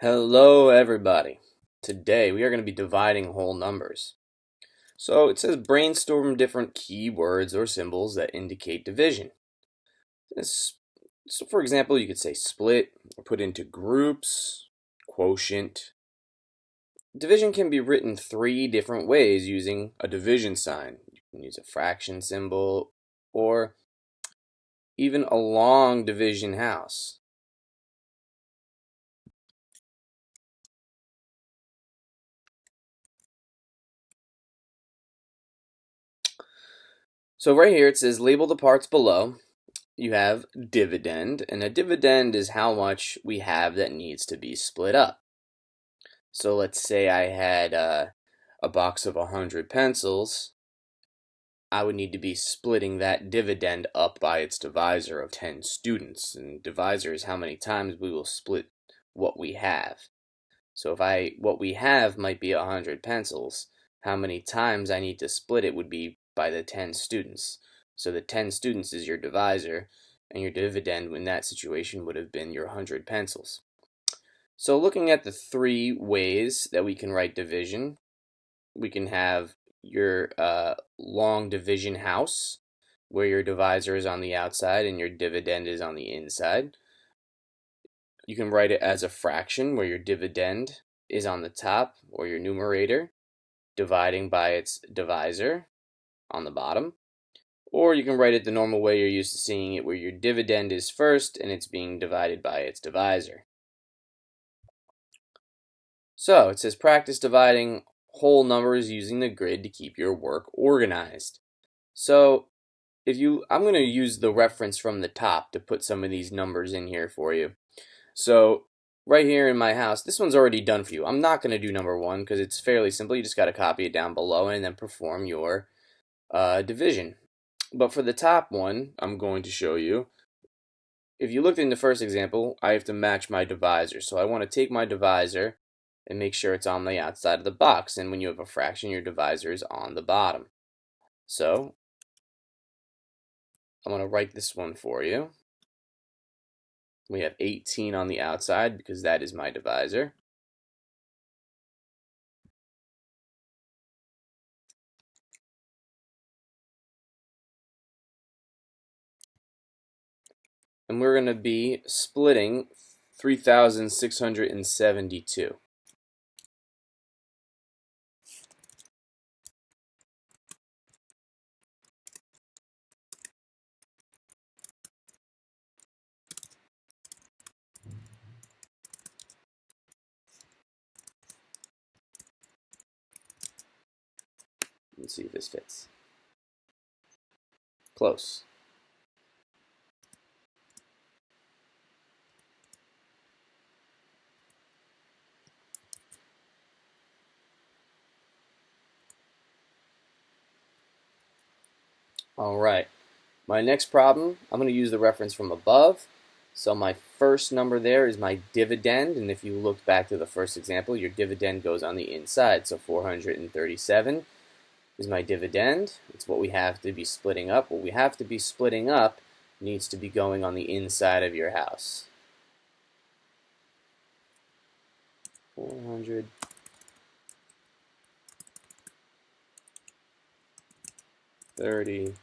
Hello, everybody. Today we are going to be dividing whole numbers. So it says brainstorm different keywords or symbols that indicate division. This, so for example, you could say split or put into groups, quotient. Division can be written three different ways using a division sign. You can use a fraction symbol or even a long division house. So right here it says label the parts below. You have dividend, and a dividend is how much we have that needs to be split up. So let's say I had a box of 100 pencils. I would need to be splitting that dividend up by its divisor of 10 students. And divisor is how many times we will split what we have. So what we have might be 100 pencils. How many times I need to split it would be by the 10 students. So the 10 students is your divisor, and your dividend in that situation would have been your 100 pencils. So looking at the three ways that we can write division, we can have your long division house, where your divisor is on the outside and your dividend is on the inside. You can write it as a fraction, where your dividend is on the top, or your numerator, dividing by its divisor on the bottom. Or you can write it the normal way you're used to seeing it, where your dividend is first and it's being divided by its divisor. So it says practice dividing whole numbers using the grid to keep your work organized. So I'm going to use the reference from the top to put some of these numbers in here for you. So right here in my house, this one's already done for you. I'm not going to do number one because it's fairly simple. You just got to copy it down below and then perform your division. But for the top one, I'm going to show you. If you looked in the first example, I have to match my divisor. So I want to take my divisor and make sure it's on the outside of the box. And when you have a fraction, your divisor is on the bottom. So I'm going to write this one for you. We have 18 on the outside because that is my divisor. And we're going to be splitting 3,672. Let's see if this fits. Close. All right. My next problem, I'm going to use the reference from above. So my first number there is my dividend, and if you look back to the first example, your dividend goes on the inside. So 437 is my dividend. It's what we have to be splitting up. What we have to be splitting up needs to be going on the inside of your house. 434.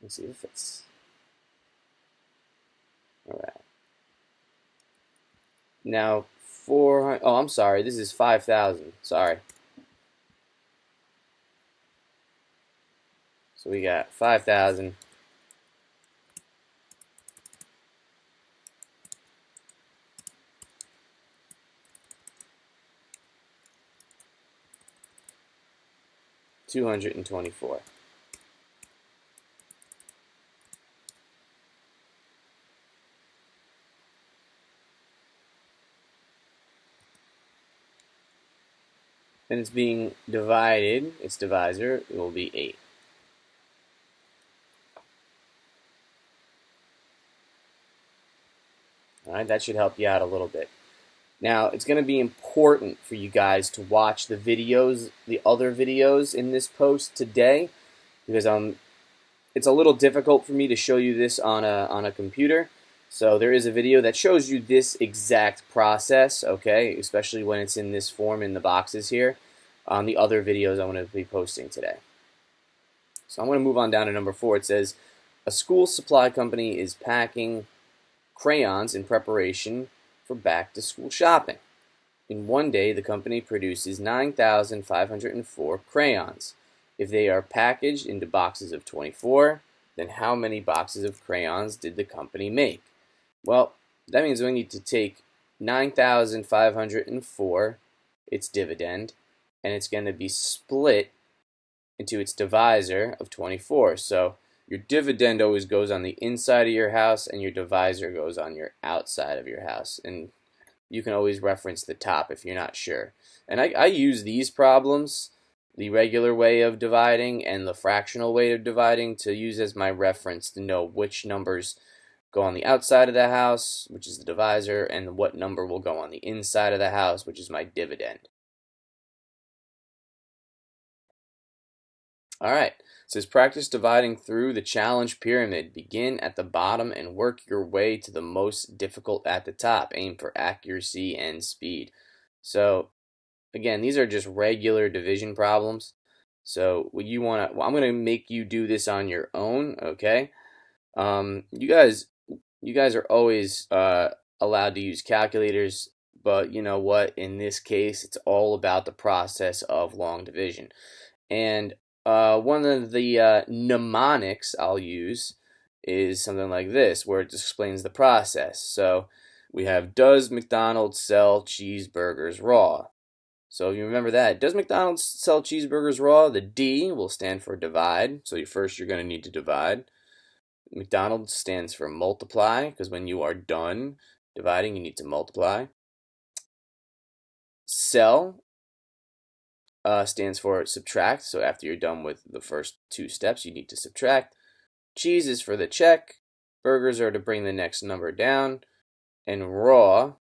Let's see if it fits. All right. Now, oh, I'm sorry. This is 5,000. Sorry. So we got 5,000. $224. And it's being divided, its divisor will be 8. Alright, that should help you out a little bit. Now, it's going to be important for you guys to watch the videos, the other videos in this post today, because it's a little difficult for me to show you this on a computer. So there is a video that shows you this exact process, okay, especially when it's in this form in the boxes here, on the other videos I'm going to be posting today. So I'm going to move on down to number 4. It says, a school supply company is packing crayons in preparation for back-to-school shopping. In one day, the company produces 9,504 crayons. If they are packaged into boxes of 24, then how many boxes of crayons did the company make? Well, that means we need to take 9,504, its dividend, and it's going to be split into its divisor of 24. So your dividend always goes on the inside of your house, and your divisor goes on your outside of your house. And you can always reference the top if you're not sure. And I use these problems, the regular way of dividing and the fractional way of dividing, to use as my reference to know which numbers go on the outside of the house, which is the divisor, and what number will go on the inside of the house, which is my dividend. Alright, it says practice dividing through the challenge pyramid. Begin at the bottom and work your way to the most difficult at the top. Aim for accuracy and speed. So again, these are just regular division problems. So what you want to, well, I'm going to make you do this on your own, okay? You guys are always allowed to use calculators, but you know what? In this case, it's all about the process of long division. And one of the mnemonics I'll use is something like this, where it explains the process. So we have, does McDonald's sell cheeseburgers raw? So you remember that. Does McDonald's sell cheeseburgers raw? The D will stand for divide. So first you're going to need to divide. McDonald's stands for multiply, because when you are done dividing, you need to multiply. Sell stands for subtract. So after you're done with the first 2 steps, you need to subtract. Cheese is for the check. Burgers are to bring the next number down. And raw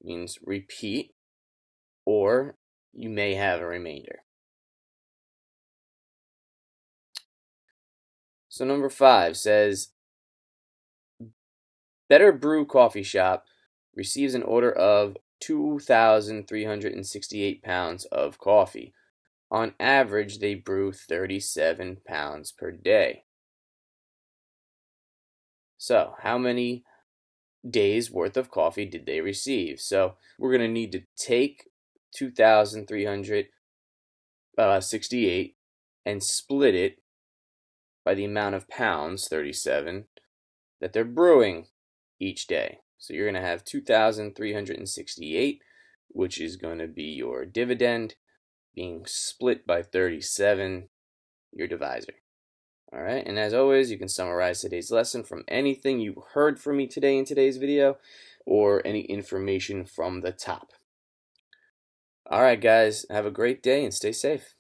means repeat, or you may have a remainder. So number 5 says, Better Brew Coffee Shop receives an order of 2,368 pounds of coffee. On average, they brew 37 pounds per day. So, how many days worth of coffee did they receive? So, we're going to need to take 2,368 and split it by the amount of pounds, 37, that they're brewing each day. So you're going to have 2,368, which is going to be your dividend, being split by 37, your divisor. All right, and as always, you can summarize today's lesson from anything you heard from me today in today's video, or any information from the top. All right, guys, have a great day and stay safe.